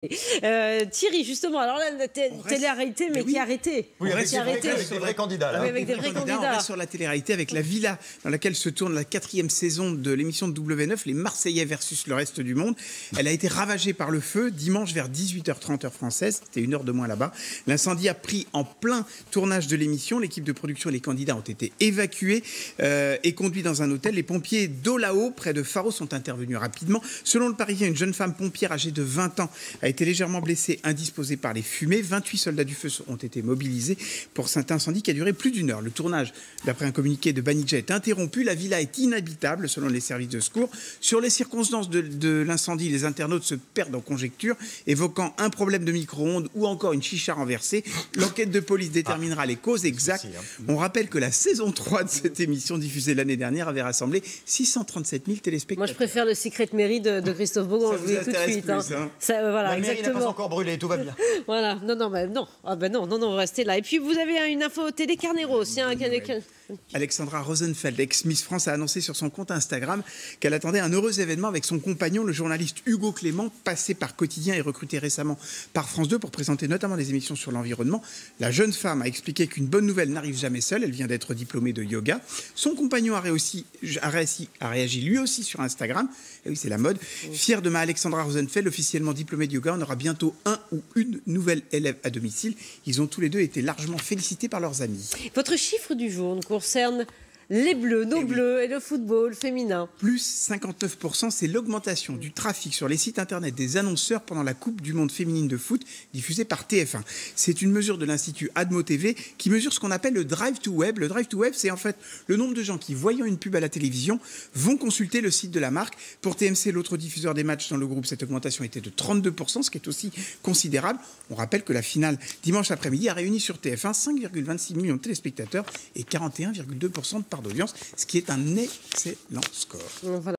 Thierry, justement, alors là, la télé-réalité, mais qui est arrêtée. Oui, avec des vrais candidats. Là. Oui, avec des vrais candidats. On reste sur la télé-réalité avec la villa dans laquelle se tourne la 4e saison de l'émission de W9, les Marseillais versus le reste du monde. Elle a été ravagée par le feu dimanche vers 18h30 heure française. C'était 1 heure de moins là-bas. L'incendie a pris en plein tournage de l'émission. L'équipe de production et les candidats ont été évacués et conduits dans un hôtel. Les pompiers d'Olao, près de Faro, sont intervenus rapidement. Selon le Parisien, une jeune femme pompière âgée de 20 ans a été légèrement blessée, indisposée par les fumées. 28 soldats du feu ont été mobilisés pour cet incendie qui a duré plus d'1 heure. Le tournage, d'après un communiqué de Banijay, est interrompu. La villa est inhabitable selon les services de secours. Sur les circonstances de l'incendie, les internautes se perdent en conjectures, évoquant un problème de micro-ondes ou encore une chicha renversée. L'enquête de police déterminera les causes exactes. On rappelle que la saison 3 de cette émission, diffusée l'année dernière, avait rassemblé 637 000 téléspectateurs. Moi, je préfère le Secret Mairie de Christophe Beaugrand, je vous dis tout de suite. Plus, hein. Voilà, La mairie n'a exactement. pas encore brûlé, tout va bien. Voilà, non, vous restez là. Et puis, vous avez une info télé Carnero aussi. Alexandra Rosenfeld, ex-Miss France, a annoncé sur son compte Instagram qu'elle attendait un heureux événement avec son compagnon, le journaliste Hugo Clément, passé par Quotidien et recruté récemment par France 2 pour présenter notamment des émissions sur l'environnement. La jeune femme a expliqué qu'une bonne nouvelle n'arrive jamais seule. Elle vient d'être diplômée de yoga. Son compagnon a réagi lui aussi sur Instagram. Et oui, c'est la mode. Fier de ma Alexandra Rosenfeld, officiellement diplômée de yoga, on aura bientôt un ou une nouvelle élève à domicile. Ils ont tous les deux été largement félicités par leurs amis. Votre chiffre du jour concerne les Bleus, nos Bleus et le football féminin. Plus 59%, c'est l'augmentation du trafic sur les sites internet des annonceurs pendant la Coupe du Monde féminine de foot diffusée par TF1. C'est une mesure de l'Institut Admo TV qui mesure ce qu'on appelle le drive to web. Le drive to web, c'est en fait le nombre de gens qui, voyant une pub à la télévision, vont consulter le site de la marque. Pour TMC, l'autre diffuseur des matchs dans le groupe, cette augmentation était de 32%, ce qui est aussi considérable. On rappelle que la finale dimanche après-midi a réuni sur TF1 5,26 millions de téléspectateurs et 41,2% de part d'audience, ce qui est un excellent score. Voilà.